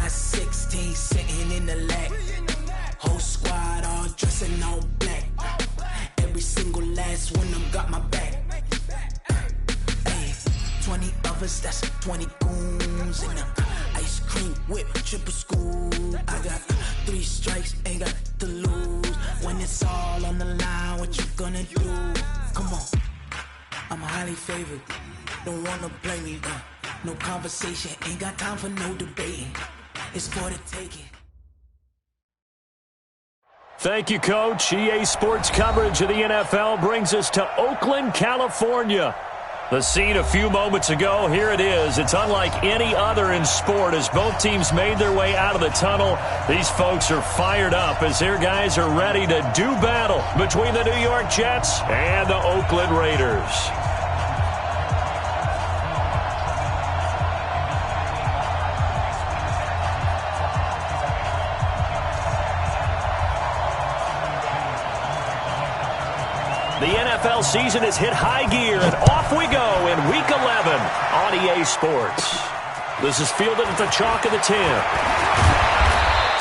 got 16 sitting in the lag. Whole squad all dressed in all black. Every single last one of them got my back. Hey, 20 of us, that's 20 goons in the ice cream whip, triple school. I got 3 strikes, ain't got to lose. When it's all on the line, what you gonna do? Come on, I'm highly favored. Don't wanna blame me, no conversation, ain't got time for no debating. It's for the taking. Thank you, Coach. EA Sports coverage of the NFL brings us to Oakland, California. The scene a few moments ago, here it is. It's unlike any other in sport as both teams made their way out of the tunnel. These folks are fired up as their guys are ready to do battle between the New York Jets and the Oakland Raiders. The NFL season has hit high gear, and off we go in Week 11 on EA Sports. This is fielded at the chalk of the 10.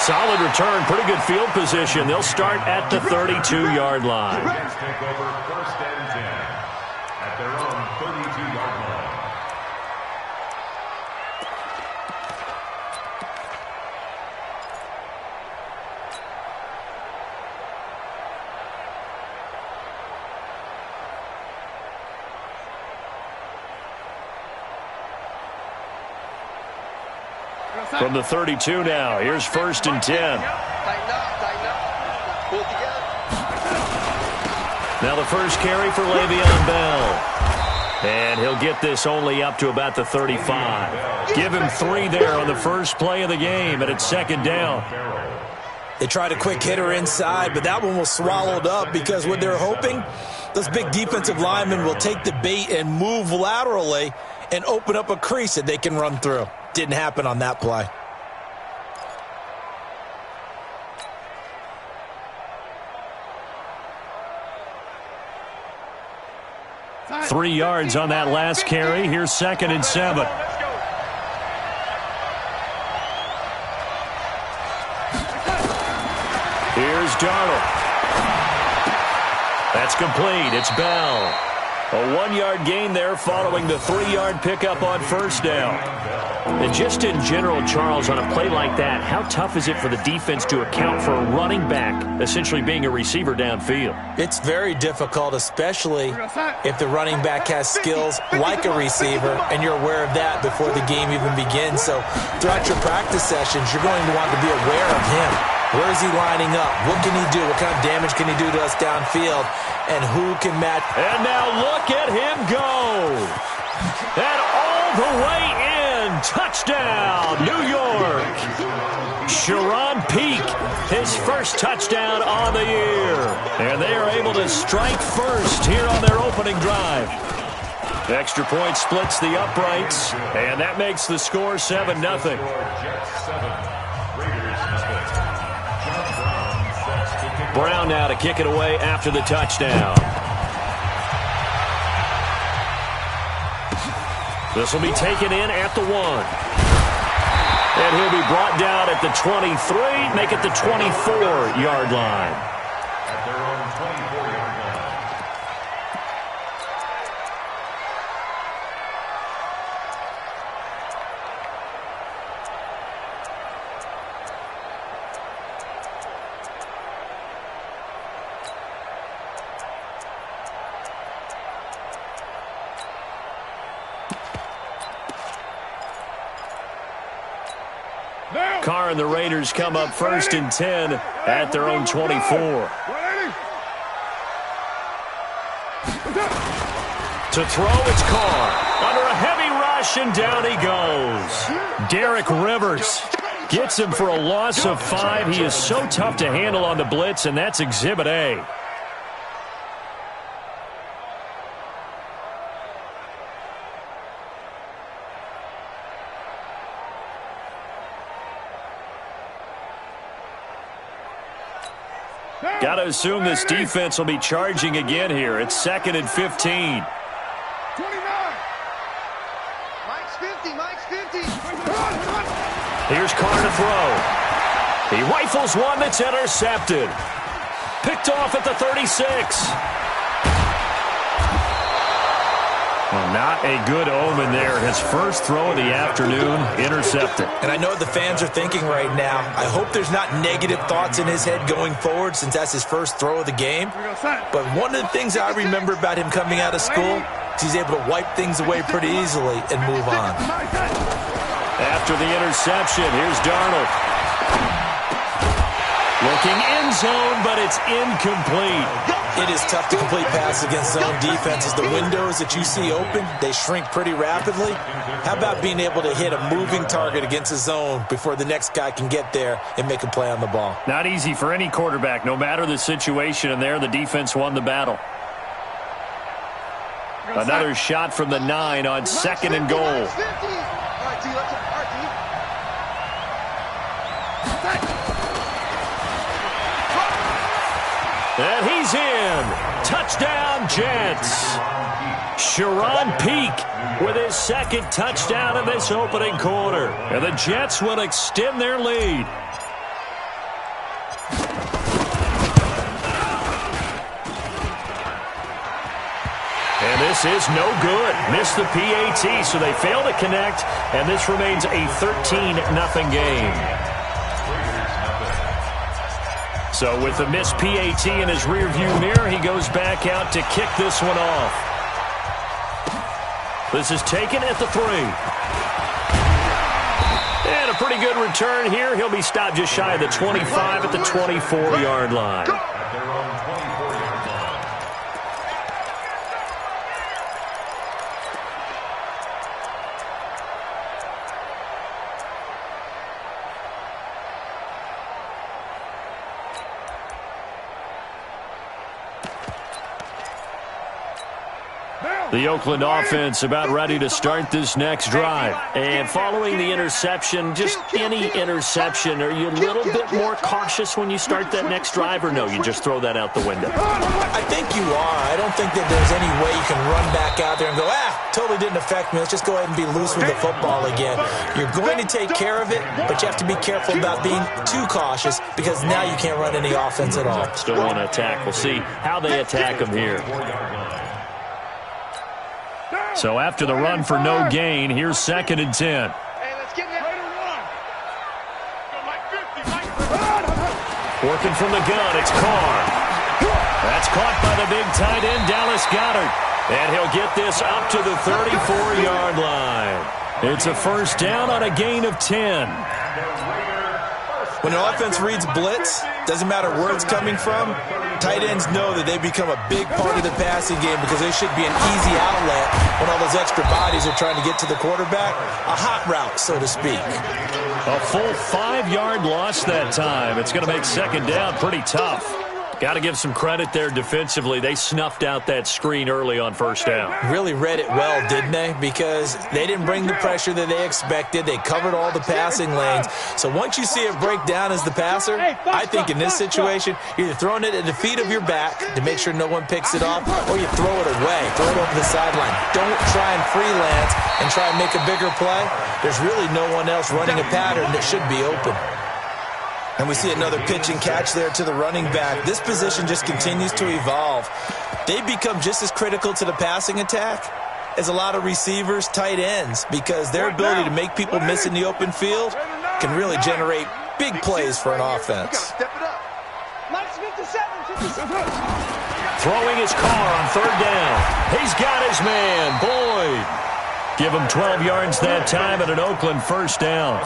Solid return, pretty good field position. They'll start at the 32-yard line. Take over 1st and 10 at their own 32-yard line. From the 32 now, here's 1st and 10. Now the first carry for Le'Veon Bell. And he'll get this only up to about the 35. Give him 3 there on the first play of the game, and it's 2nd down. They tried a quick hitter inside, but that one was swallowed up because what they're hoping, those big defensive linemen will take the bait and move laterally and open up a crease that they can run through. Didn't happen on that play. Three yards on that last carry. Here's 2nd and 7. Here's Darnold. That's complete. It's Bell. A 1-yard gain there following the 3-yard pickup on 1st down. And just in general, Charles, on a play like that, how tough is it for the defense to account for a running back essentially being a receiver downfield? It's very difficult, especially if the running back has skills like a receiver, and you're aware of that before the game even begins. So throughout your practice sessions, you're going to want to be aware of him. Where is he lining up? What can he do? What kind of damage can he do to us downfield? And who can match? And now look at him go. And all the way in. Touchdown, New York. Sharon Peak, his first touchdown on the year. And they are able to strike first here on their opening drive. Extra point splits the uprights, and that makes the score 7-0. Brown now to kick it away after the touchdown. This will be taken in at the 1. And he'll be brought down at the 23, make it the 24-yard line. At their own 24-yard line. Carr and the Raiders come up 1st and 10 at their own 24. To throw, it's Carr. Under a heavy rush, and down he goes. Derek Rivers gets him for a loss of 5. He is so tough to handle on the blitz, and that's Exhibit A. Got to assume this defense will be charging again here. It's 2nd and 15. 29. Mike's 50. Here's Carr to throw. He rifles one that's intercepted. Picked off at the 36. Well, not a good omen there. His first throw of the afternoon, intercepted. And I know what the fans are thinking right now. I hope there's not negative thoughts in his head going forward since that's his first throw of the game. But one of the things I remember about him coming out of school is he's able to wipe things away pretty easily and move on. After the interception, here's Darnold. Looking end zone, but it's incomplete. It is tough to complete passes against zone defenses. The windows that you see open, they shrink pretty rapidly. How about being able to hit a moving target against a zone before the next guy can get there and make a play on the ball? Not easy for any quarterback, no matter the situation, and there the defense won the battle. Another shot from the 9 on 2nd and goal. And he's in. Touchdown, Jets. Sharon Peak with his second touchdown in this opening quarter. And the Jets will extend their lead. And this is no good. Missed the PAT, so they fail to connect, and this remains a 13-0 game. So with the missed PAT in his rearview mirror, he goes back out to kick this one off. This is taken at the 3. And a pretty good return here. He'll be stopped just shy of the 25 at the 24-yard line. The Oakland offense about ready to start this next drive. And following the interception, just any interception, are you a little bit more cautious when you start that next drive, or no, you just throw that out the window? I think you are. I don't think that there's any way you can run back out there and go, totally didn't affect me. Let's just go ahead and be loose with the football again. You're going to take care of it, but you have to be careful about being too cautious because now you can't run any offense at all. Still want to attack. We'll see how they attack him here. So after the run for no gain, here's 2nd and 10. Working from the gun, it's Carr. That's caught by the big tight end, Dallas Goedert. And he'll get this up to the 34-yard line. It's a first down on a gain of 10. When an offense reads blitz, doesn't matter where it's coming from, tight ends know that they become a big part of the passing game because they should be an easy outlet when all those extra bodies are trying to get to the quarterback. A hot route, so to speak. A full 5-yard loss that time. It's going to make 2nd down pretty tough. Got to give some credit there defensively. They snuffed out that screen early on first down. Really read it well, didn't they? Because they didn't bring the pressure that they expected. They covered all the passing lanes. So once you see it break down as the passer, I think in this situation, you're either throwing it at the feet of your back to make sure no one picks it off, or you throw it away, throw it over the sideline. Don't try and freelance and try and make a bigger play. There's really no one else running a pattern that should be open. And we see another pitch and catch there to the running back. This position just continues to evolve. They become just as critical to the passing attack as a lot of receivers, tight ends, because their ability to make people miss in the open field can really generate big plays for an offense. Throwing his Carr on 3rd down. He's got his man, Boyd. Give him 12 yards that time and an Oakland first down.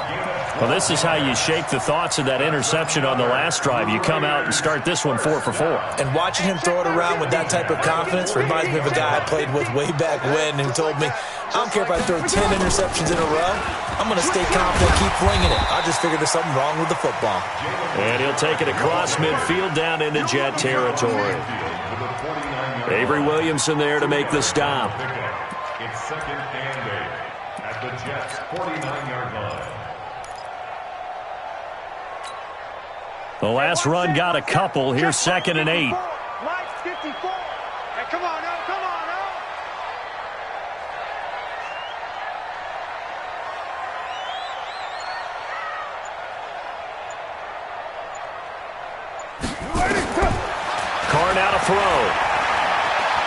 Well, this is how you shake the thoughts of that interception on the last drive. You come out and start this one 4 for 4. And watching him throw it around with that type of confidence reminds me of a guy I played with way back when who told me, I don't care if I throw 10 interceptions in a row. I'm going to stay confident, keep flinging it. I just figured there's something wrong with the football. And he'll take it across midfield down into Jet territory. Avery Williamson there to make the stop. It's 2nd and 8 at the Jets' 49-yard line. The last run got a couple. Here's 2nd and 8. Come on, now, come on, now. throw.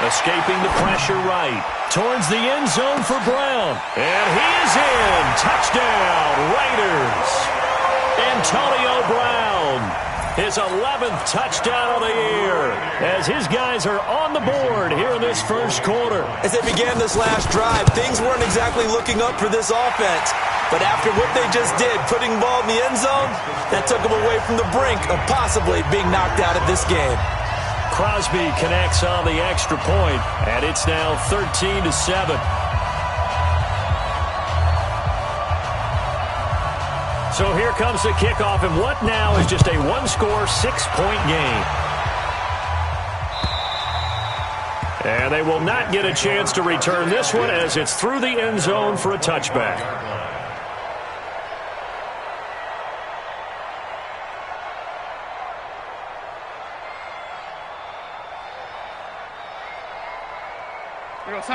Escaping the pressure right. Towards the end zone for Brown. And he is in. Touchdown, Raiders. Antonio Brown. His 11th touchdown of the year as his guys are on the board here in this first quarter. As they began this last drive, things weren't exactly looking up for this offense. But after what they just did, putting the ball in the end zone, that took them away from the brink of possibly being knocked out of this game. Crosby connects on the extra point, and it's now 13-7. So here comes the kickoff, and what now is just a one-score, 6-point game. And they will not get a chance to return this one as it's through the end zone for a touchback.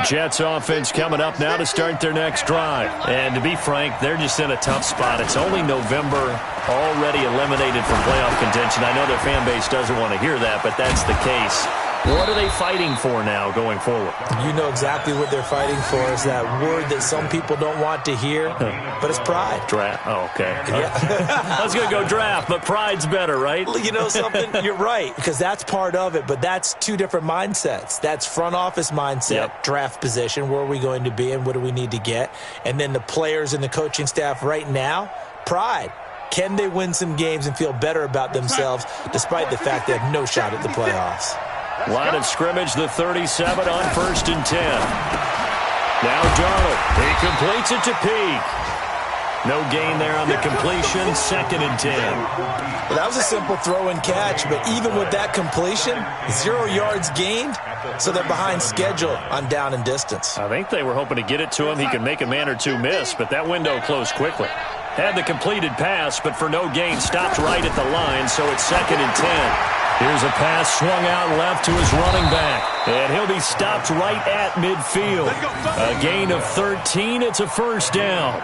Jets offense coming up now to start their next drive. And to be frank, they're just in a tough spot. It's only November, already eliminated from playoff contention. I know their fan base doesn't want to hear that, but that's the case. What are they fighting for now going forward? You know exactly what they're fighting for. Is that word that some people don't want to hear, but it's pride. Draft. Oh, okay. Yeah. I was going to go draft, but pride's better, right? You know something? You're right, because that's part of it, but that's two different mindsets. That's front office mindset, draft position, where are we going to be and what do we need to get? And then the players and the coaching staff right now, pride. Can they win some games and feel better about themselves despite the fact they have no shot at the playoffs? Line of scrimmage, the 37 on 1st and 10. Now Darnold. He completes it to Peak. No gain there on the completion. 2nd and 10. Well, that was a simple throw and catch, but even with that completion, 0 yards gained, so they're behind schedule on down and distance. I think they were hoping to get it to him. He could make a man or two miss, but that window closed quickly. Had the completed pass, but for no gain, stopped right at the line, so it's 2nd and 10. Here's a pass swung out left to his running back, and he'll be stopped right at midfield. A gain of 13. It's a first down.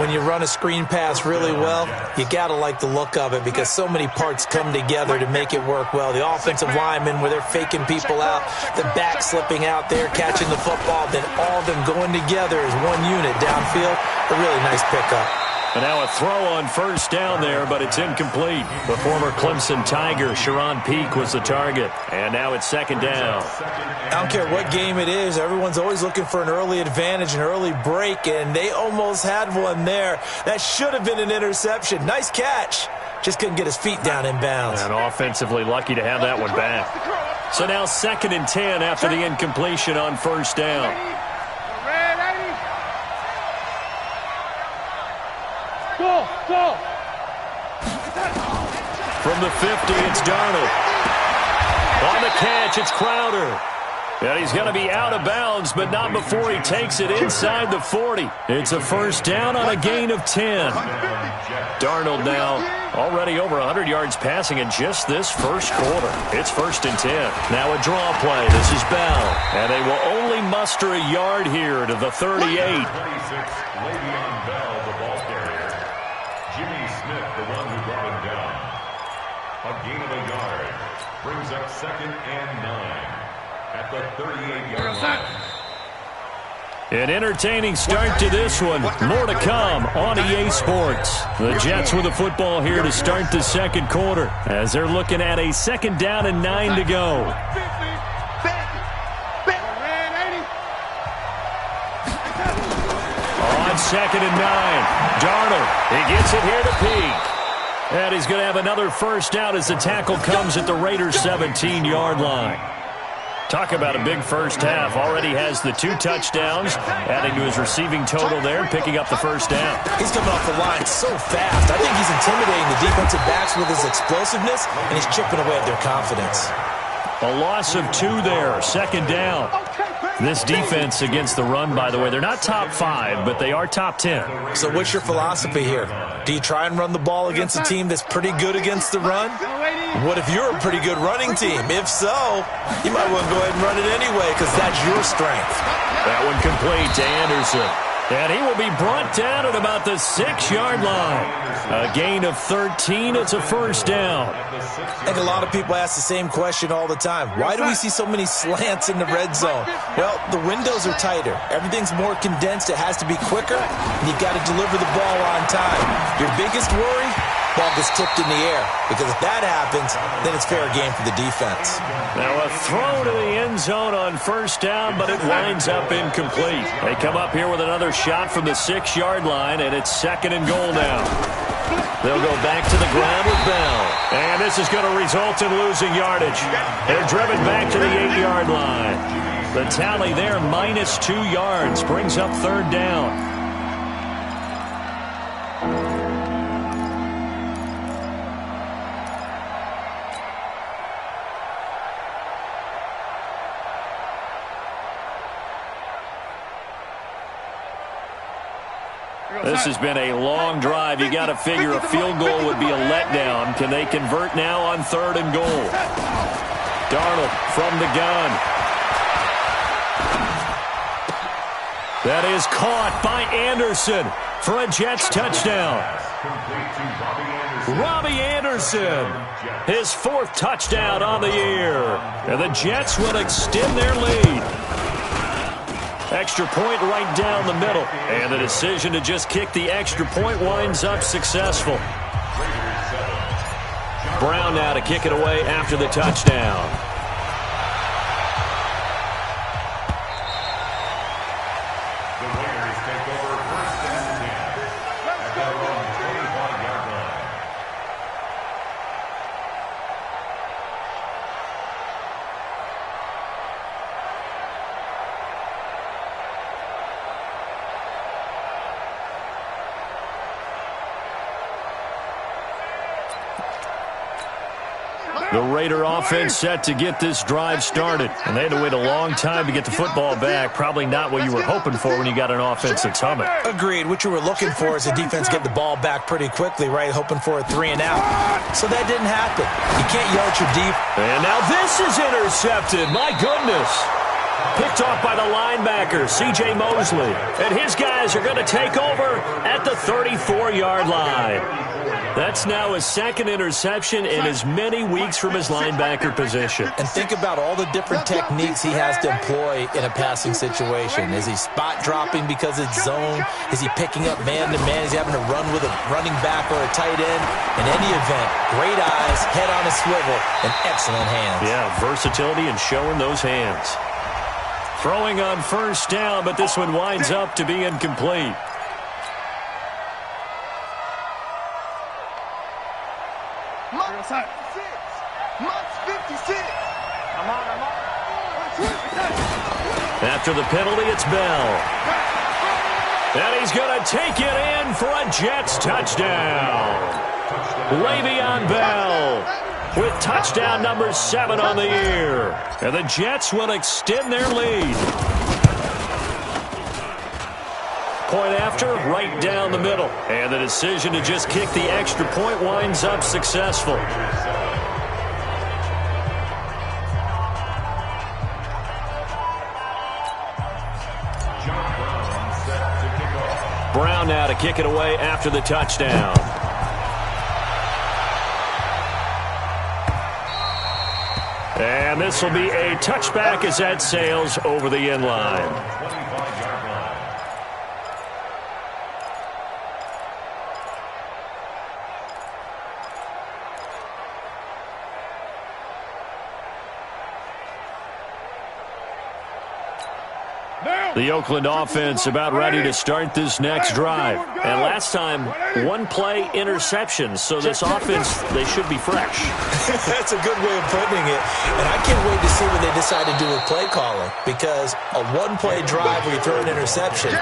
When you run a screen pass really well, you got to like the look of it because so many parts come together to make it work well. The offensive linemen, where they're faking people out, the back slipping out there, catching the football, then all of them going together as one unit downfield. A really nice pickup. And now a throw on first down there, but it's incomplete. The former Clemson Tiger, Sharon Peak, was the target. And now it's 2nd down. I don't care what game it is. Everyone's always looking for an early advantage, an early break, and they almost had one there. That should have been an interception. Nice catch. Just couldn't get his feet down in bounds. And offensively lucky to have that one back. So now 2nd and 10 after the incompletion on first down. Go! From the 50, it's Darnold. On the catch, it's Crowder. And he's going to be out of bounds, but not before he takes it inside the 40. It's a first down on a gain of 10. Darnold now already over 100 yards passing in just this first quarter. It's 1st and 10. Now a draw play. This is Bell. And they will only muster a yard here to the 38. 26, Le'Veon Bell, the ball carrier. Jimmy Smith, the one who brought him down. A gain of a yard. Brings up 2nd and 9 at the 38-yard line. An entertaining start to this one. More to come on EA Sports. The Jets with the football here to start the second quarter as they're looking at a 2nd down and 9 to go. On 2nd and 9, Darnold. He gets it here to Peak. And he's going to have another first down as the tackle comes at the Raiders' 17-yard line. Talk about a big first half. Already has the 2 touchdowns, adding to his receiving total there, picking up the first down. He's coming off the line so fast. I think he's intimidating the defensive backs with his explosiveness, and he's chipping away at their confidence. A loss of 2 there, 2nd down. This defense against the run, by the way, they're not top 5, but they are top 10. So what's your philosophy here? Do you try and run the ball against a team that's pretty good against the run? What if you're a pretty good running team? If so, you might want to go ahead and run it anyway because that's your strength. That one complete to Anderson. And he will be brought down at about the 6-yard line. A gain of 13. It's a first down. I think a lot of people ask the same question all the time. Why do we see so many slants in the red zone? Well, the windows are tighter. Everything's more condensed. It has to be quicker, and you've got to deliver the ball on time. Your biggest worry? Ball gets tipped in the air, because if that happens, then it's fair game for the defense. Now a throw to the end zone on first down, but it winds up incomplete. They come up here with another shot from the 6-yard line, and it's 2nd and goal now. They'll go back to the ground with Bell. And this is going to result in losing yardage. They're driven back to the 8-yard line. The tally there, -2 yards, brings up 3rd down. This has been a long drive. You got to figure a field goal would be a letdown. Can they convert now on 3rd and goal? Darnold from the gun. That is caught by Anderson for a Jets touchdown. Robbie Anderson, his 4th touchdown on the year. And the Jets will extend their lead. Extra point right down the middle. And the decision to just kick the extra point winds up successful. Brown now to kick it away after the touchdown. The Raiders take over 1st and 10 at their own 25-yard line. The Raider offense set to get this drive started. And they had to wait a long time to get the football back. Probably not what you were hoping for when you got an offense that's humming. Agreed. What you were looking for is the defense get the ball back pretty quickly, right? Hoping for a 3 and out. So that didn't happen. You can't yell at your deep. And now this is intercepted. My goodness. Picked off by the linebacker, C.J. Mosley. And his guys are going to take over at the 34-yard line. That's now his 2nd interception in as many weeks from his linebacker position. And think about all the different techniques he has to employ in a passing situation. Is he spot dropping because it's zone? Is he picking up man-to-man? Is he having to run with a running back or a tight end? In any event, great eyes, head on a swivel, and excellent hands. Yeah, versatility and showing those hands. Throwing on first down, but this one winds up to be incomplete. After the penalty, it's Bell. And he's going to take it in for a Jets touchdown. Le'Veon Bell with touchdown number 7 on the year. And the Jets will extend their lead. Point after, right down the middle. And the decision to just kick the extra point winds up successful. Brown now to kick it away after the touchdown. And this will be a touchback as that sails over the end line. The Oakland offense about ready to start this next drive. And last time, 1-play interceptions. So this offense, they should be fresh. That's a good way of putting it. And I can't wait to see what they decide to do with play calling. Because a 1-play drive where you throw an interception,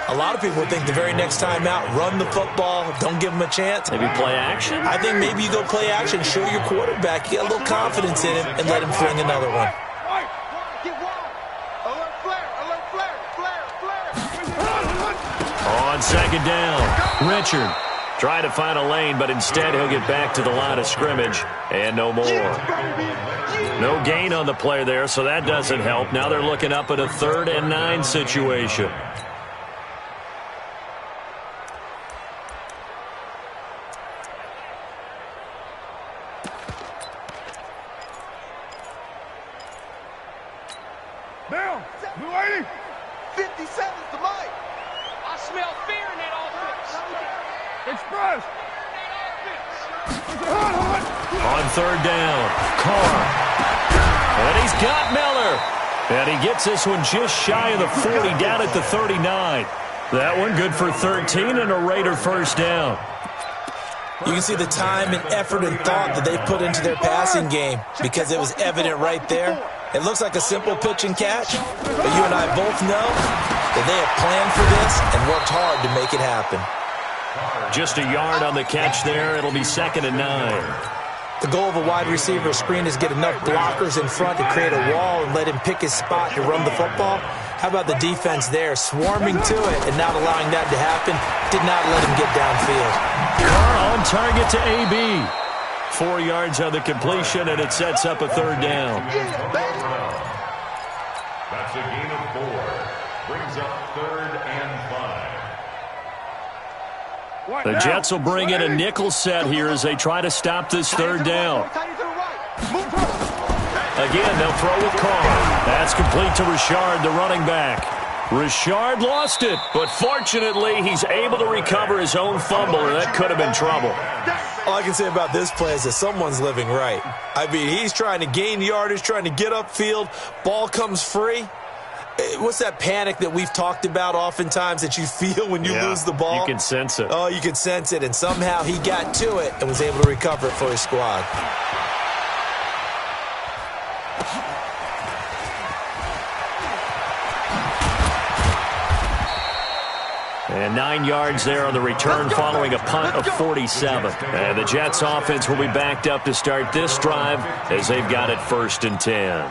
a lot of people think the very next time out, run the football, don't give them a chance. Maybe play action? I think maybe you go play action, show your quarterback, you get a little confidence in him, and let him fling another one. On second down, Richard trying to find a lane, but instead he'll get back to the line of scrimmage, and no more. No gain on the play there, so that doesn't help. Now they're looking up at a 3rd and 9 situation. Down. Blue 80. 57's the mic. I smell fear in that offense. Express. On third down, Carr. And he's got Miller. And he gets this one just shy of the 40, down at the 39. That one good for 13 and a Raider first down. You can see the time and effort and thought that they put into their passing game because it was evident right there. It looks like a simple pitch and catch, but you and I both know that they have planned for this and worked hard to make it happen. Just a yard on the catch there. It'll be 2nd and 9. The goal of a wide receiver screen is get enough blockers in front to create a wall and let him pick his spot to run the football. How about the defense there, swarming to it and not allowing that to happen? Did not let him get downfield. Carr on target to AB. 4 yards on the completion, and it sets up a third down. That's a gain of 4. Brings up 3rd and 5. The Jets will bring in a nickel set here as they try to stop this third down. Again, they'll throw with Carr. That's complete to Richard, the running back. Richard lost it, but fortunately, he's able to recover his own fumble, or that could have been trouble. All I can say about this play is that someone's living right. I mean, he's trying to gain yardage, trying to get upfield. Ball comes free. What's that panic that we've talked about oftentimes that you feel when you lose the ball? You can sense it. Oh, you can sense it, and somehow he got to it and was able to recover it for his squad. And 9 yards there on the return following a punt of 47. And the Jets offense will be backed up to start this drive as they've got it 1st and 10.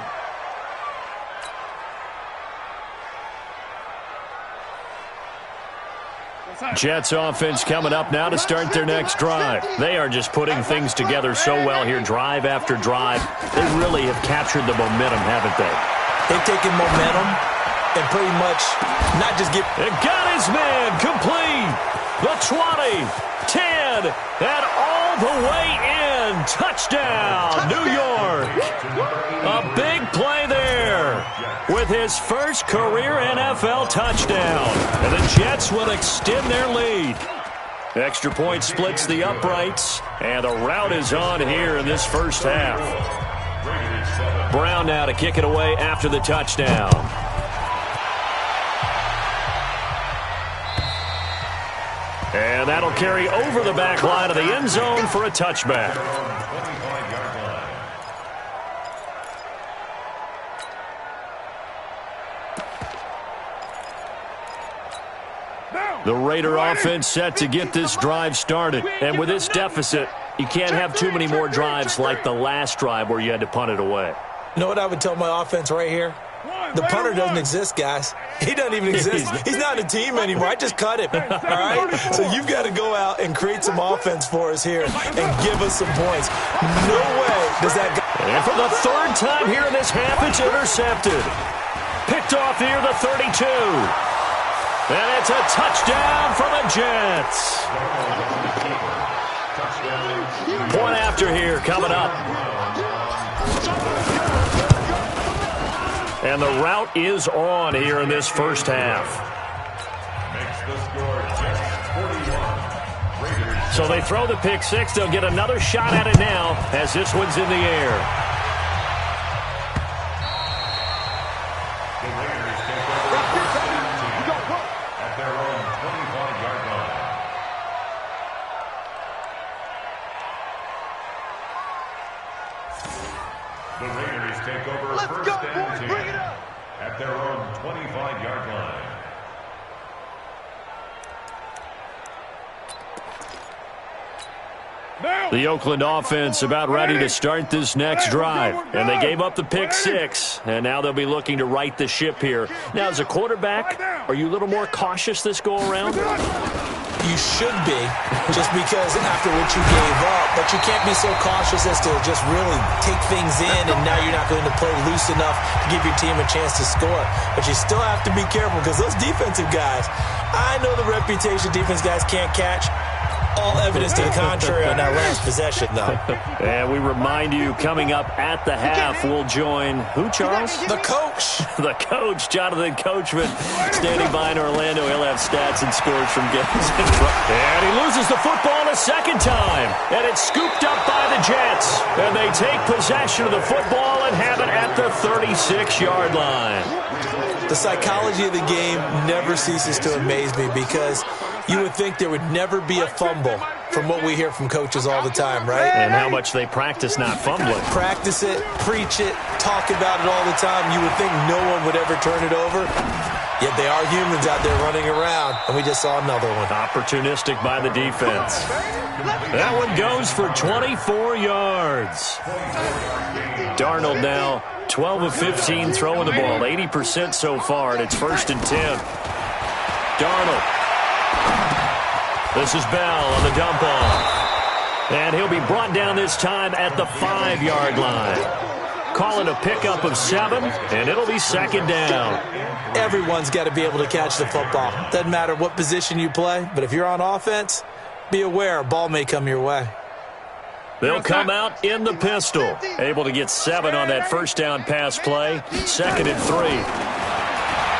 Jets offense coming up now to start their next drive. They are just putting things together so well here, drive after drive. They really have captured the momentum, haven't they? They've taken momentum and pretty much not just get... It got his man complete. The 20, 10, and all the way in. Touchdown, New York. A big play there with his first career NFL touchdown. And the Jets will extend their lead. Extra point splits the uprights, and the route is on here in this first half. Brown now to kick it away after the touchdown. And that'll carry over the back line of the end zone for a touchback. The Raider offense set to get this drive started. And with this deficit, you can't have too many more drives like the last drive where you had to punt it away. You know what I would tell my offense right here? The punter doesn't exist, guys. He doesn't even exist. He's not a team anymore. I just cut him, all right? So you've got to go out and create some offense for us here and give us some points. No way does that guy... And for the 3rd time here in this half, it's intercepted. Picked off here, the 32. And it's a touchdown for the Jets. Point after here coming up. And the route is on here in this first half. Makes the score Jets 41. So they throw the pick six. They'll get another shot at it now as this one's in the air. The Raiders take over at their own 25-yard line. The Raiders take over first and 10 at their own 25-yard line. The Oakland offense about ready to start this next drive. And they gave up the pick six, and now they'll be looking to right the ship here. Now, as a quarterback, are you a little more cautious this go-around? You should be, just because after what you gave up. But you can't be so cautious as to just really take things in, and now you're not going to play loose enough to give your team a chance to score. But you still have to be careful because those defensive guys, I know the reputation defense guys can't catch. All evidence to the contrary on that last possession, though. And we remind you, coming up at the half, we'll join who, Charles? The coach. The coach, Jonathan Coachman, standing by in Orlando. He'll have stats and scores from games. And he loses the football a second time. And it's scooped up by the Jets. And they take possession of the football and have it at the 36-yard line. The psychology of the game never ceases to amaze me because you would think there would never be a fumble from what we hear from coaches all the time, right? And how much they practice not fumbling. Practice it, preach it, talk about it all the time. You would think no one would ever turn it over. Yet they are humans out there running around, and we just saw another one. Opportunistic by the defense. That one goes for 24 yards. Darnold now 12 of 15 throwing the ball, 80% so far, and it's 1st and 10. Darnold. This is Bell on the dump off. And he'll be brought down this time at the 5-yard line. Call it a pickup of 7, and it'll be 2nd down. Everyone's got to be able to catch the football. Doesn't matter what position you play, but if you're on offense, be aware a ball may come your way. They'll come out in the pistol. Able to get 7 on that first down pass play. 2nd and 3.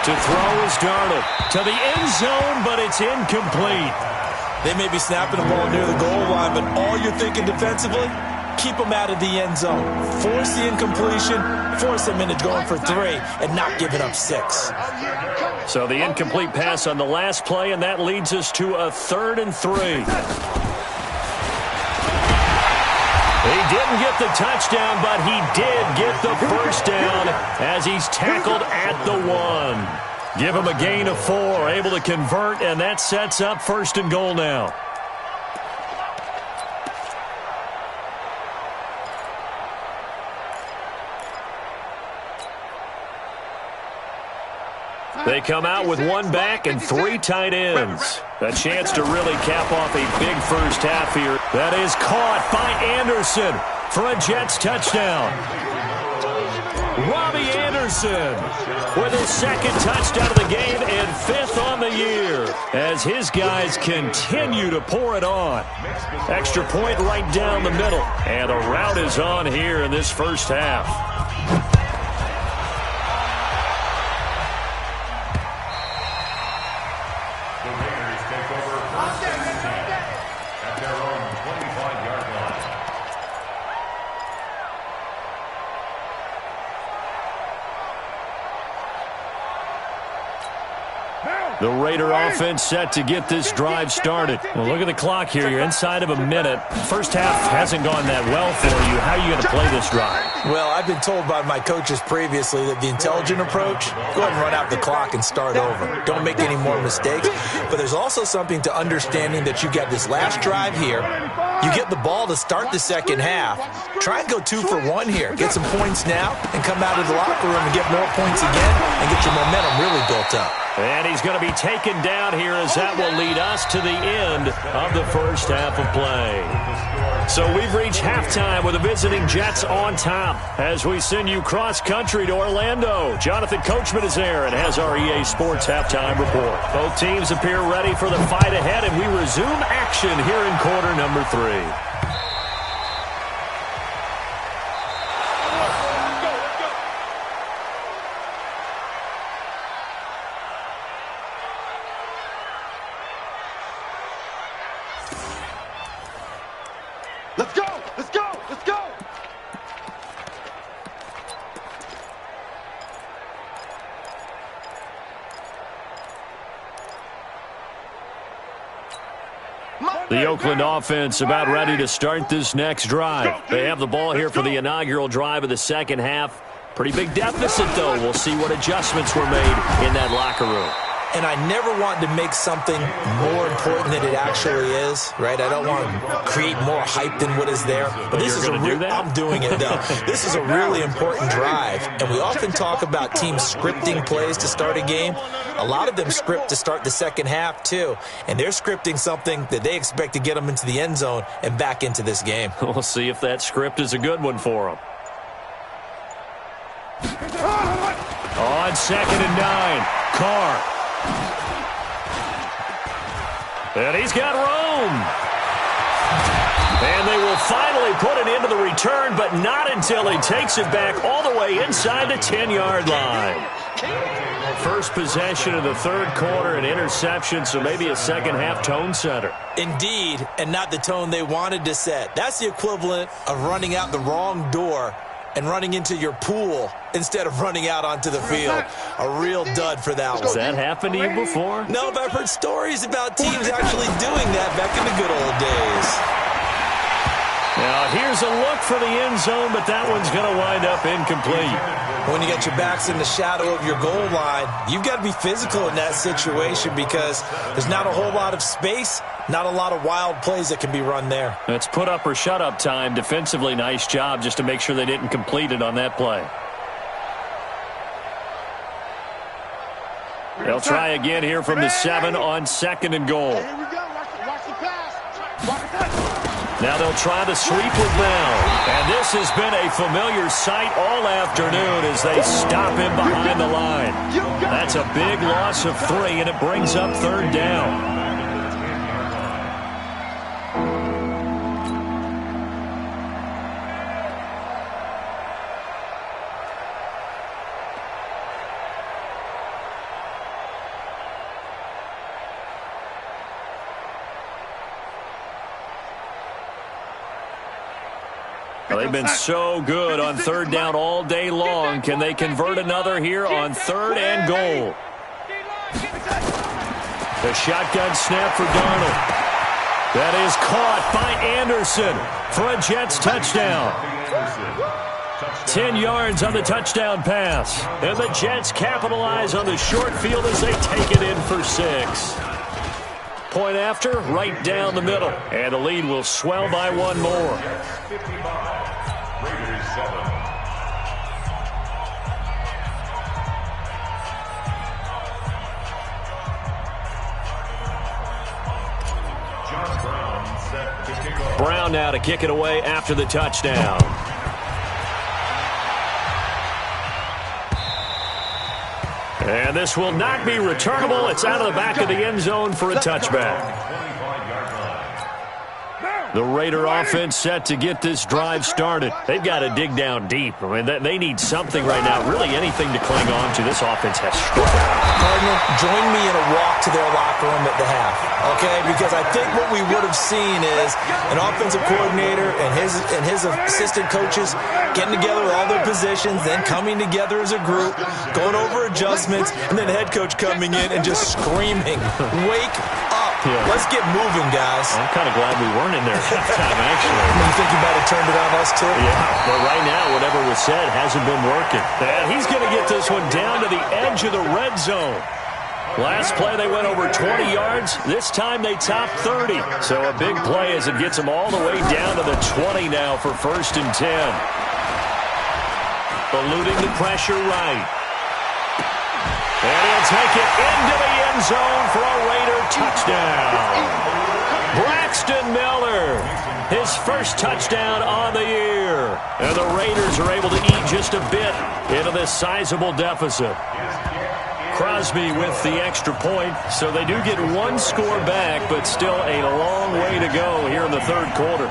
To throw is Darnold. To the end zone, but it's incomplete. They may be snapping the ball near the goal line, but all you're thinking defensively, keep them out of the end zone. Force the incompletion, force them into going for 3, and not giving up 6. So the incomplete pass on the last play, and that leads us to a 3rd and 3. He didn't get the touchdown, but he did get the first down as he's tackled at the 1. Give him a gain of 4, able to convert, and that sets up 1st and goal now. They come out with 1 back and 3 tight ends. A chance to really cap off a big first half here. That is caught by Anderson for a Jets touchdown. Robbie Anderson with his 2nd touchdown of the game and 5th on the year as his guys continue to pour it on. Extra point right down the middle. And the route is on here in this first half. The Raider offense set to get this drive started. Well, look at the clock here. You're inside of a minute. First half hasn't gone that well for you. How are you going to play this drive? Well, I've been told by my coaches previously that the intelligent approach, go ahead and run out the clock and start over. Don't make any more mistakes. But there's also something to understanding that you got this last drive here. You get the ball to start the second half. Try and go 2 for 1 here. Get some points now and come out of the locker room and get more points again and get your momentum really built up. And he's going to be taken down here as that will lead us to the end of the first half of play. So we've reached halftime with the visiting Jets on top as we send you cross-country to Orlando. Jonathan Coachman is there and has our EA Sports halftime report. Both teams appear ready for the fight ahead, and we resume action here in quarter number 3. Let's go! Let's go! Let's go! The Oakland offense about ready to start this next drive. They have the ball here for the inaugural drive of the second half. Pretty big deficit, though. We'll see what adjustments were made in that locker room. And I never want to make something more important than it actually is, right? I don't want to create more hype than what is there. But this is I'm doing it, though. This is a really important drive. And we often talk about teams scripting plays to start a game. A lot of them script to start the second half, too. And they're scripting something that they expect to get them into the end zone and back into this game. We'll see if that script is a good one for them. On 2nd and 9, Carr. And he's got room. they will finally put it into the return, but not until he takes it back all the way inside the 10-yard line. First possession of the third quarter, an interception, so maybe a second-half tone setter. Indeed, and not the tone they wanted to set. That's the equivalent of running out the wrong door and running into your pool instead of running out onto the field. A real dud for that one. Has that happened to you before? No, but I've heard stories about teams actually doing that back in the good old days. Now, here's a look for the end zone, but that one's going to wind up incomplete. When you got your backs in the shadow of your goal line, you've got to be physical in that situation because there's not a whole lot of space, not a lot of wild plays that can be run there. It's put up or shut up time. Defensively, nice job just to make sure they didn't complete it on that play. They'll try again here from the 7 on 2nd and goal. Here we go. Watch the pass. Watch the pass. Now they'll try to sweep it down. And this has been a familiar sight all afternoon as they stop him behind the line. That's a big loss of 3, and it brings up 3rd down. They've been so good on 3rd down all day long. Can they convert another here on 3rd and goal? The shotgun snap for Darnold. That is caught by Anderson for a Jets touchdown. 10 yards on the touchdown pass. And the Jets capitalize on the short field as they take it in for 6. Point after, right down the middle. And the lead will swell by 1 more. Raiders 7. John Brown set to kick off. Brown now to kick it away after the touchdown. And this will not be returnable. It's out of the back of the end zone for a touchback. The Raider offense set to get this drive started. They've got to dig down deep. I mean, they need something right now, really anything to cling on to. This offense has struggled. Cardinal, join me in a walk to their locker room at the half, okay? Because I think what we would have seen is an offensive coordinator and his assistant coaches getting together with all their positions, then coming together as a group, going over adjustments, and then the head coach coming in and just screaming, "Wake up. Yeah. Let's get moving, guys." I'm kind of glad we weren't in there at halftime, actually. You think you might have turned it on us, too? Yeah, but right now, whatever was said hasn't been working. And he's going to get this one down to the edge of the red zone. Last play, they went over 20 yards. This time, they topped 30. So a big play as it gets them all the way down to the 20 now for 1st and 10. Eluding the pressure right. And he'll take it into the end zone for a Raider touchdown. Braxton Miller, his first touchdown on the year. And the Raiders are able to eat just a bit into this sizable deficit. Crosby with the extra point, so they do get 1 score back, but still a long way to go here in the 3rd quarter.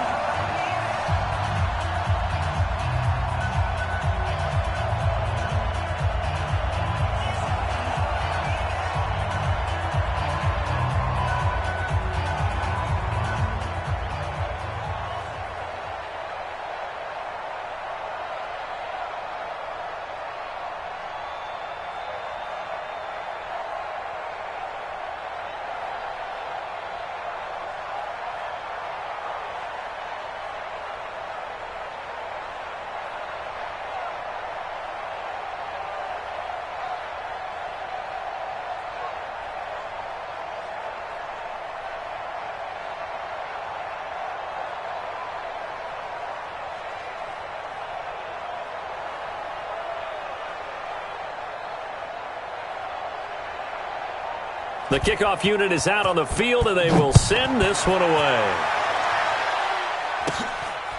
The kickoff unit is out on the field, and they will send this one away.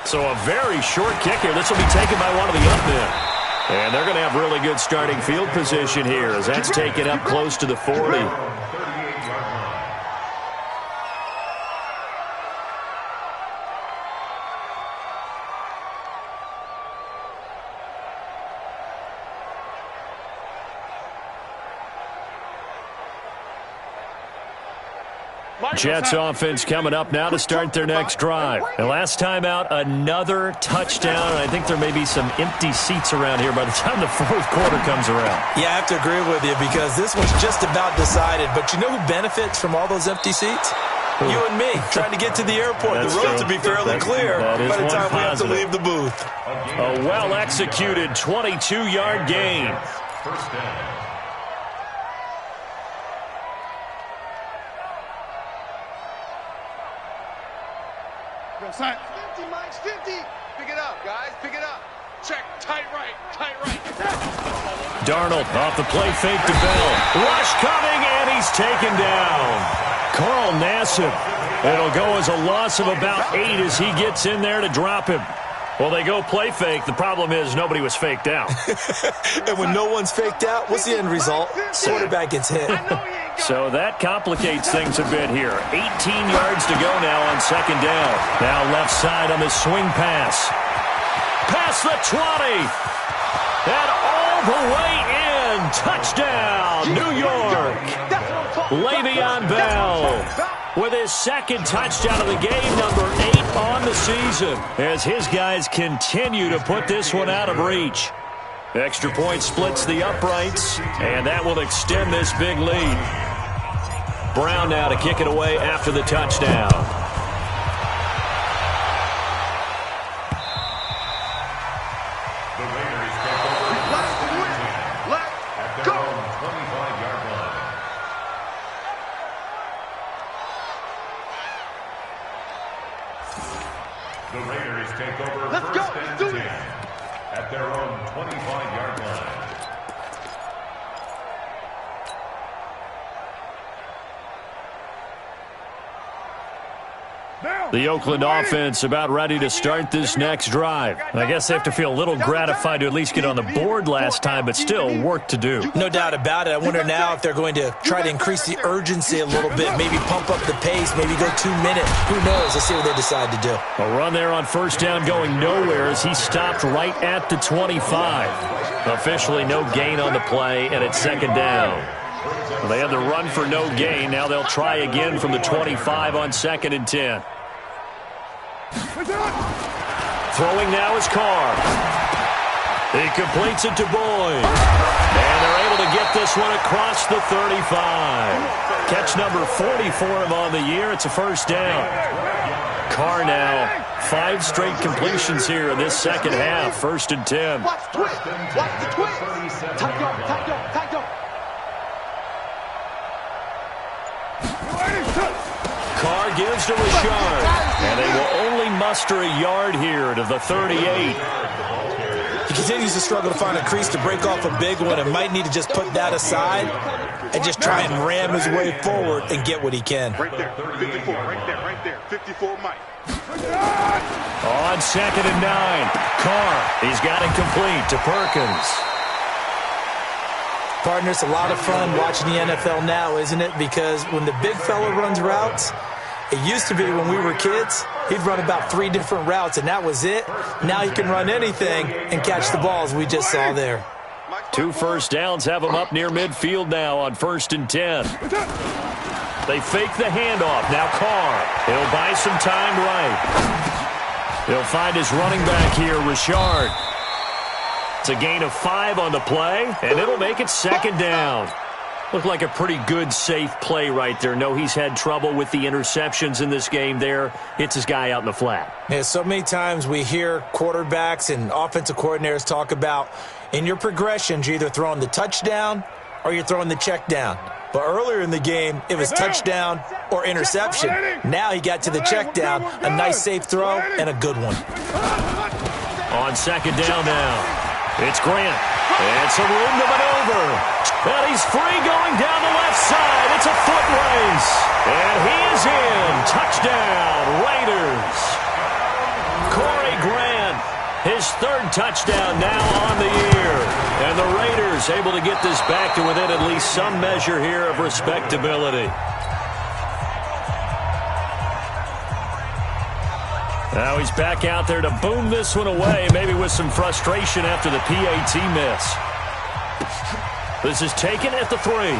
So a very short kick here. This will be taken by one of the up men. And they're going to have really good starting field position here as that's taken up close to the 40. Jets offense coming up now to start their next drive. And last time out, another touchdown. I think there may be some empty seats around here by the time the fourth quarter comes around. Yeah, I have to agree with you because this one's just about decided. But you know who benefits from all those empty seats? You and me, trying to get to the airport. The roads will be fairly clear by the time we have to leave the booth. A well-executed 22-yard gain. First down. Go, sign. 50, Mike, 50. Pick it up, guys. Pick it up. Check. Tight right. Tight right. Darnold off the play fake to Bell. Rush coming, and he's taken down. Carl Nassib. It'll go as a loss of about 8 as he gets in there to drop him. Well, they go play fake. The problem is nobody was faked out. And when no one's faked out, what's the end result? Quarterback gets hit. So that complicates things a bit here. 18 yards to go now on second down. Now left side on the swing pass. Past the 20. And all the way in. Touchdown, New York. Le'Veon Bell with his second touchdown of the game, number 8 on the season, as his guys continue to put this one out of reach. Extra point splits the uprights, and that will extend this big lead. Brown now to kick it away after the touchdown. The Raiders take over at their own 25-yard line. The Raiders take over first and 10 at their own 25-yard line. The Oakland offense about ready to start this next drive. I guess they have to feel a little gratified to at least get on the board last time, but still work to do. No doubt about it. I wonder now if they're going to try to increase the urgency a little bit, maybe pump up the pace, maybe go 2 minutes. Who knows? Let's see what they decide to do. A run there on first down going nowhere as he stopped right at the 25. Officially no gain on the play, and it's second down. Well, they had the run for no gain. Now they'll try again from the 25 on second and 10. Throwing now is Carr. He completes it to Boyd. And they're able to get this one across the 35. Catch number 40 for him on the year. It's a first down. Carr now 5 straight completions here in this second half. First and 10. Watch the twist. Watch the twist. Tight go. Tight go. Tight go. Carr gives to Richard, and they will only muster a yard here to the 38. He continues to struggle to find a crease to break off a big one and might need to just put that aside and just try and ram his way forward and get what he can. Right there. 54. Right there. 54, Mike. On second and 9, Carr, he's got it complete to Perkins. Partner, it's a lot of fun watching the NFL now, isn't it? Because when the big fella runs routes, it used to be when we were kids, he'd run about 3 different routes, and that was it. Now he can run anything and catch the balls we just saw there. 2 first downs have him up near midfield now on first and 10. They fake the handoff. Now Carr. He'll buy some time right. He'll find his running back here, Richard. It's a gain of 5 on the play, and it'll make it second down. Looked like a pretty good, safe play right there. No, he's had trouble with the interceptions in this game there. Hits his guy out in the flat. Yeah, so many times we hear quarterbacks and offensive coordinators talk about in your progressions, you're either throwing the touchdown or you're throwing the check down. But earlier in the game, it was touchdown or interception. Now he got to the check down, a nice safe throw, and a good one. On second down now. It's Grant. And some room to maneuver. And he's free going down the left side. It's a foot race. And he is in. Touchdown, Raiders. Corey Grant, his 3rd touchdown now on the year. And the Raiders able to get this back to within at least some measure here of respectability. Now he's back out there to boom this one away, maybe with some frustration after the PAT miss. This is taken at the 3.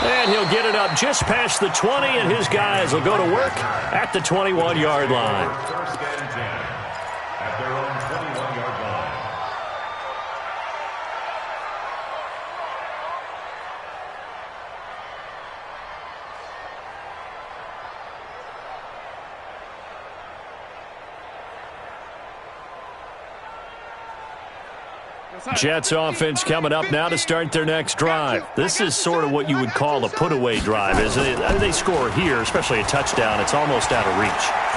And he'll get it up just past the 20, and his guys will go to work at the 21-yard line. First and 10 at their own 21-yard line. Jets offense coming up now to start their next drive. This is sort of what you would call a put-away drive, isn't it? They score here, especially a touchdown. It's almost out of reach.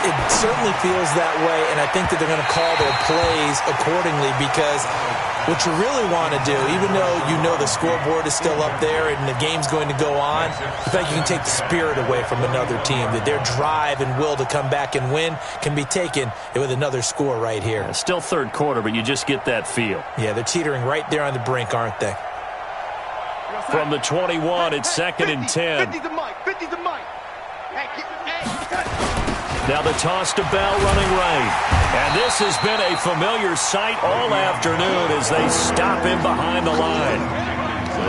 It certainly feels that way, and I think that they're going to call their plays accordingly because what you really want to do, even though you know the scoreboard is still up there and the game's going to go on, the fact you can take the spirit away from another team, that their drive and will to come back and win can be taken with another score right here. Still third quarter, but you just get that feel. Yeah, they're teetering right there on the brink, aren't they? From the 21, it's second and 10. 50 to Mike. 50 to Mike. Now the toss to Bell running right. And this has been a familiar sight all afternoon as they stop him behind the line.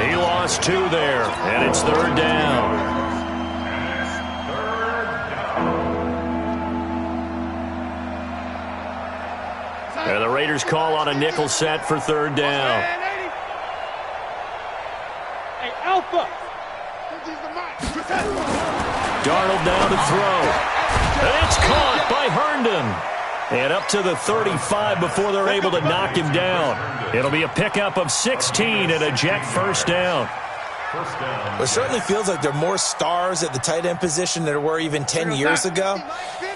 He lost 2 there, and it's third down. And the Raiders call on a nickel set for third down. Hey, Alpha. Darnold down to throw. And it's caught by Herndon. And up to the 35 before they're able to knock him down. It'll be a pickup of 16 and a Jet first down. It certainly feels like there are more stars at the tight end position than there were even 10 years ago.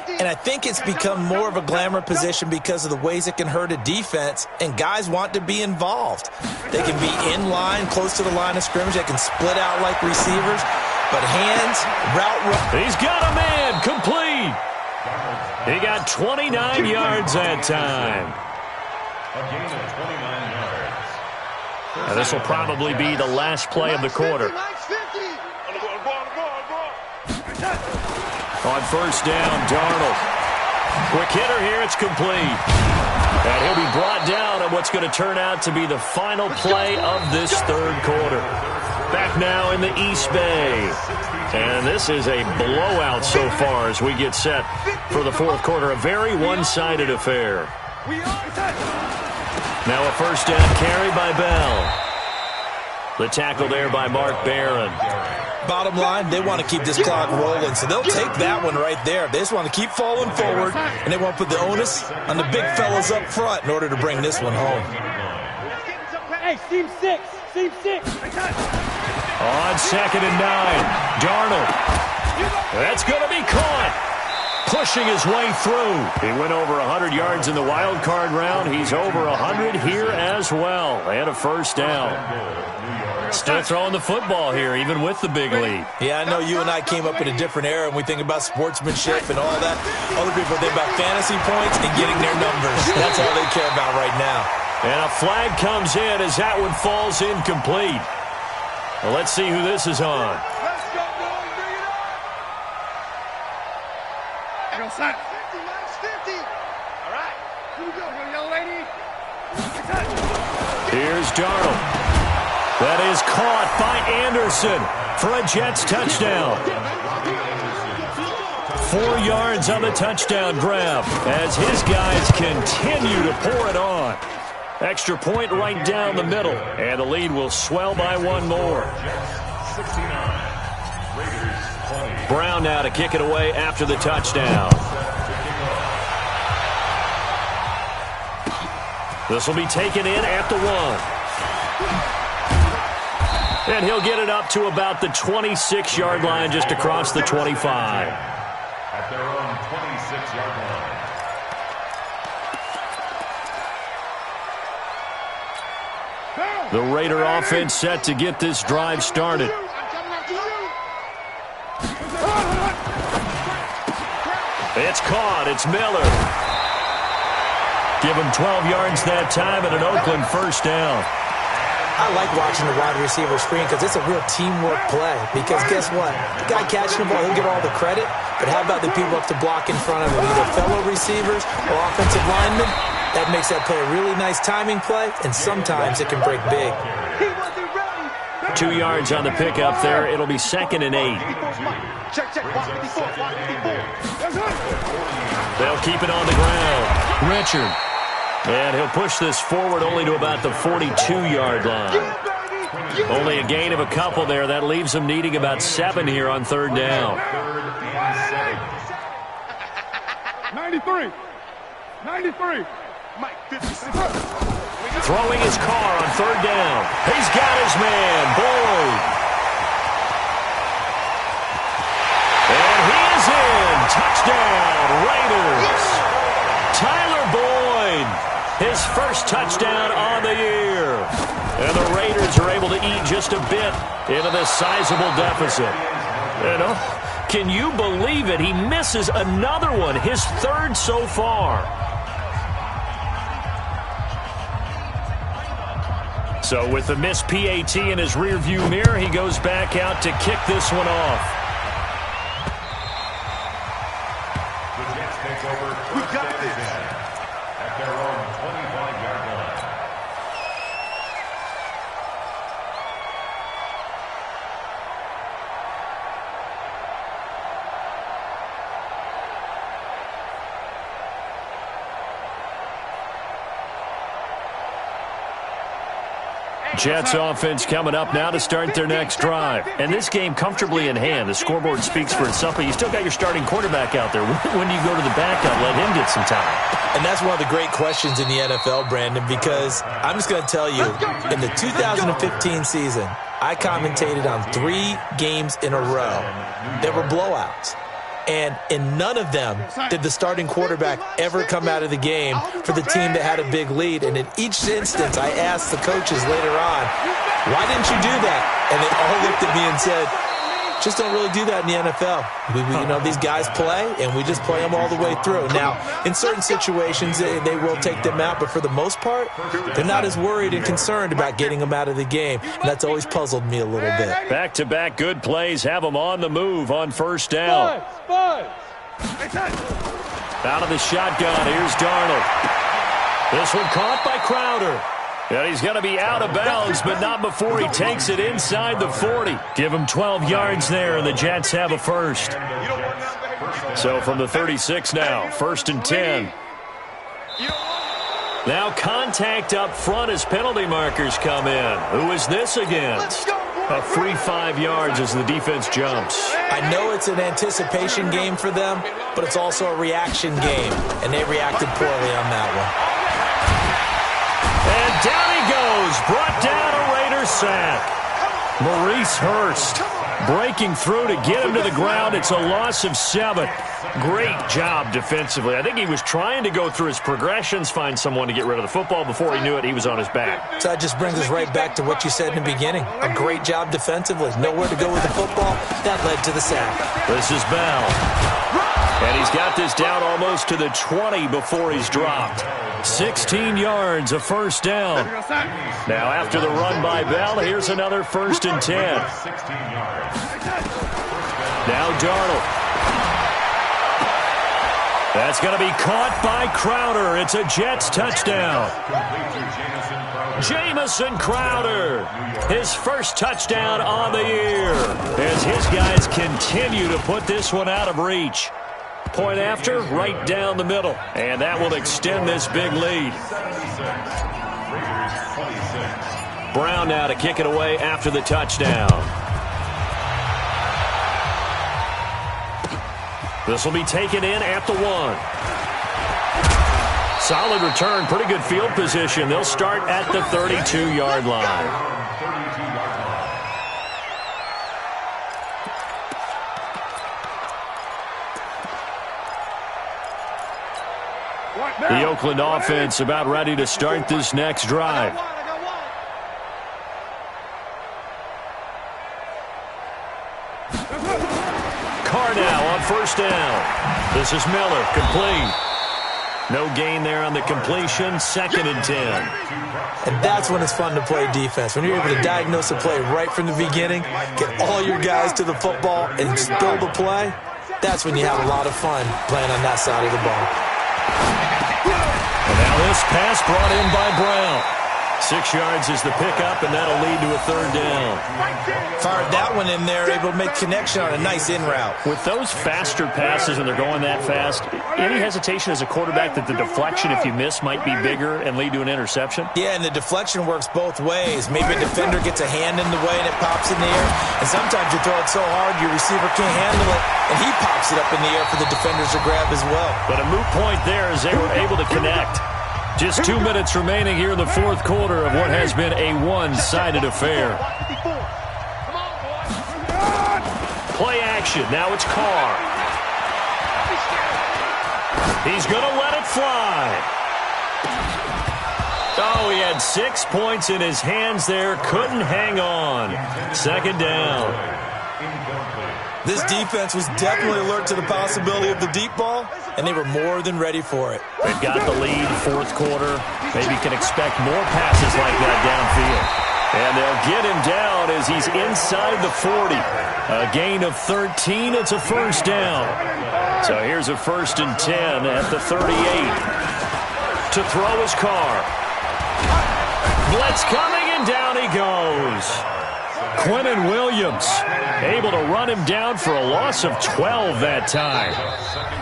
And I think it's become more of a glamour position because of the ways it can hurt a defense, and guys want to be involved. They can be in line, close to the line of scrimmage. They can split out like receivers. But hands, route run. He's got a man, complete. He got 29 yards that time. A gain of 29 yards. Now this will probably be the last play of the quarter. On first down, Darnold. Quick hitter here, it's complete. And he'll be brought down on what's going to turn out to be the final play of this third quarter. Back now in the East Bay. And this is a blowout so far as we get set for the fourth quarter. A very one-sided affair. Now a first down carry by Bell. The tackle there by Mark Barron. Bottom line, they want to keep this clock rolling, so they'll take that one right there. They just want to keep falling forward, and they want to put the onus on the big fellas up front in order to bring this one home. Hey, seam 6. Seam 6. On second and 9, Darnold. That's going to be caught. Pushing his way through. He went over 100 yards in the wild card round. He's over 100 here as well. And a first down. Still throwing the football here, even with the big lead. Yeah, I know you and I came up in a different era, and we think about sportsmanship and all that. Other people think about fantasy points and getting their numbers. That's all they care about right now. And a flag comes in as that one falls incomplete. Well, let's see who this is on. Let's go, boys. Bring it up. Go, son. 50, Max, 50. All right. Here we go, young lady. Here's Darnold. That is caught by Anderson for a Jets touchdown. 4 yards on the touchdown grab as his guys continue to pour it on. Extra point right down the middle, and the lead will swell by one more. Brown now to kick it away after the touchdown. This will be taken in at the 1. And he'll get it up to about the 26-yard line, just across the 25. At their own 26-yard line. The Raider offense set to get this drive started. It's caught. It's Miller. Give him 12 yards that time and an Oakland first down. I like watching the wide receiver screen because it's a real teamwork play. Because guess what? The guy catching the ball, he'll get all the credit. But how about the people up to block in front of him, either fellow receivers or offensive linemen? That makes that play a really nice timing play, and sometimes it can break big. He wasn't ready. 2 yards on the pickup there. It'll be 2nd and 8. Check. Block 54. They'll keep it on the ground. Richard. And he'll push this forward only to about the 42-yard line. Only a gain of a couple there. That leaves them needing about 7 here on 3rd down. 93. Mike, 56. Throwing his car on 3rd down. He's got his man, Boyd. And he is in. Touchdown, Raiders. Tyler Boyd, his first touchdown on the year. And the Raiders are able to eat just a bit into this sizable deficit. Can you believe it? He misses another one, his 3rd so far. So with the missed PAT in his rearview mirror, he goes back out to kick this one off. The Jets take over. We got this. At their own 25-yard line. Jets offense coming up now to start their next drive. And this game comfortably in hand. The scoreboard speaks for itself, but you still got your starting quarterback out there. When do you go to the backup? Let him get some time. And that's one of the great questions in the NFL, Brandon, because I'm just going to tell you, in the 2015 season, I commentated on 3 games in a row. There were blowouts. And in none of them did the starting quarterback ever come out of the game for the team that had a big lead. And in each instance, I asked the coaches later on, why didn't you do that? And they all looked at me and said, just don't really do that in the NFL. These guys play, and we just play them all the way through. Now, in certain situations, they will take them out, but for the most part, they're not as worried and concerned about getting them out of the game. And that's always puzzled me a little bit. Back-to-back good plays have them on the move on 1st down. Out of the shotgun, here's Darnold. This one caught by Crowder. And he's going to be out of bounds, but not before he takes it inside the 40. Give him 12 yards there, and the Jets have a first. So from the 36 now, 1st and 10. Now contact up front as penalty markers come in. Who is this against? A free 5 yards as the defense jumps. I know it's an anticipation game for them, but it's also a reaction game, and they reacted poorly on that one. And down he goes, brought down a Raiders sack. Maurice Hurst breaking through to get him to the ground. It's a loss of 7. Great job defensively. I think he was trying to go through his progressions, find someone to get rid of the football. Before he knew it, he was on his back. So that just brings us right back to what you said in the beginning. A great job defensively. Nowhere to go with the football. That led to the sack. This is Bell. And he's got this down almost to the 20 before he's dropped. 16 yards, a 1st down. Now after the run by Bell, here's another 1st and 10. Now Darnold. That's going to be caught by Crowder. It's a Jets touchdown. Jamison Crowder, his first touchdown on the year, as his guys continue to put this one out of reach. Point after, right down the middle. And that will extend this big lead. Brown now to kick it away after the touchdown. This will be taken in at the 1. Solid return, pretty good field position. They'll start at the 32-yard line. The Oakland offense about ready to start this next drive. Carr now on 1st down. This is Miller, complete. No gain there on the completion, 2nd and 10. And that's when it's fun to play defense. When you're able to diagnose a play right from the beginning, get all your guys to the football, and spill the play, that's when you have a lot of fun playing on that side of the ball. And now this pass brought in by Brown. 6 yards is the pickup, and that'll lead to a third down. Fired that one in there, able to make connection on a nice in route. With those faster passes, when they're going that fast, any hesitation as a quarterback that the deflection, if you miss, might be bigger and lead to an interception? Yeah, and the deflection works both ways. Maybe a defender gets a hand in the way and it pops in the air. And sometimes you throw it so hard your receiver can't handle it, and he pops it up in the air for the defenders to grab as well. But a moot point there as they were able to connect. Just 2 minutes remaining here in the fourth quarter of what has been a one-sided affair. Play action. Now it's Carr. He's going to let it fly. Oh, he had 6 points in his hands there. Couldn't hang on. Second down. This defense was definitely alert to the possibility of the deep ball, and they were more than ready for it. They've got the lead, fourth quarter. Maybe can expect more passes like that downfield. And they'll get him down as he's inside the 40. A gain of 13. It's a first down. So here's a 1st and 10 at the 38. To throw his Carr. Blitz coming, and down he goes. Quentin Williams able to run him down for a loss of 12 that time.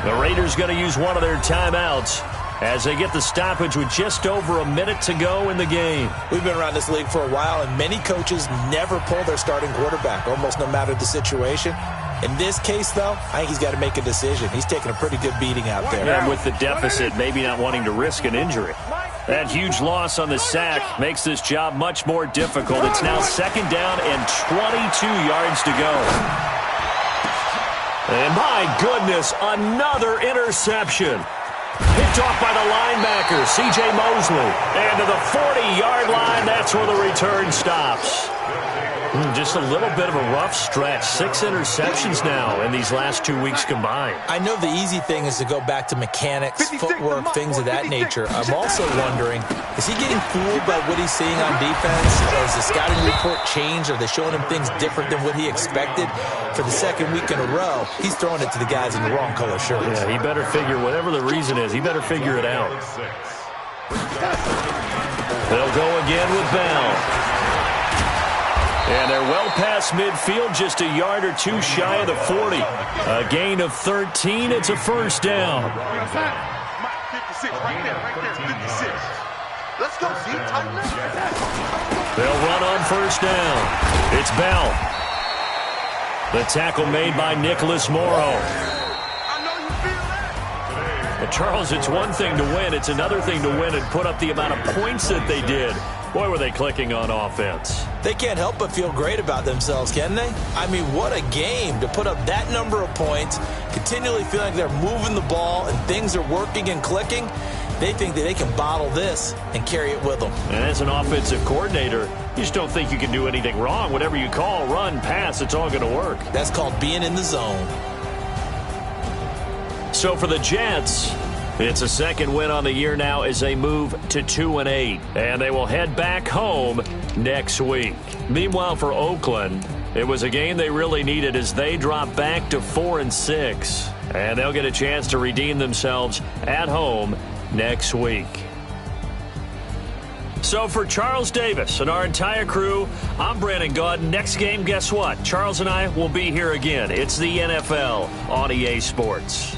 The Raiders going to use one of their timeouts as they get the stoppage with just over a minute to go in the game. We've been around this league for a while, and many coaches never pull their starting quarterback, almost no matter the situation. In this case, though, I think he's got to make a decision. He's taking a pretty good beating out there. And with the deficit, maybe not wanting to risk an injury. That huge loss on the sack makes this job much more difficult. It's now second down and 22 yards to go. And my goodness, another interception. Picked off by the linebacker, C.J. Mosley. And to the 40-yard line, that's where the return stops. Just a little bit of a rough stretch. 6 interceptions now in these last 2 weeks combined. I know the easy thing is to go back to mechanics, footwork, things of that nature. I'm also wondering, is he getting fooled by what he's seeing on defense? Has the scouting report changed? Are they showing him things different than what he expected? For the second week in a row, he's throwing it to the guys in the wrong color shirts. Yeah, he better figure, whatever the reason is, he better figure it out. They'll go again with Bell. And they're well past midfield, just a yard or two shy of the 40. A gain of 13. It's a first down. 56, right there, 56. Let's go, see, tighten up. They'll run on first down. It's Bell. The tackle made by Nicholas Morrow. But Charles, it's one thing to win. It's another thing to win and put up the amount of points that they did. Boy, were they clicking on offense. They can't help but feel great about themselves, can they? I mean, what a game to put up that number of points, continually feeling like they're moving the ball and things are working and clicking. They think that they can bottle this and carry it with them. And as an offensive coordinator, you just don't think you can do anything wrong. Whatever you call, run, pass, it's all going to work. That's called being in the zone. So for the Jets, it's a second win on the year now as they move to 2-8. And they will head back home next week. Meanwhile, for Oakland, it was a game they really needed as they drop back to 4-6. And they'll get a chance to redeem themselves at home next week. So for Charles Davis and our entire crew, I'm Brandon Gaudin. Next game, guess what? Charles and I will be here again. It's the NFL on EA Sports.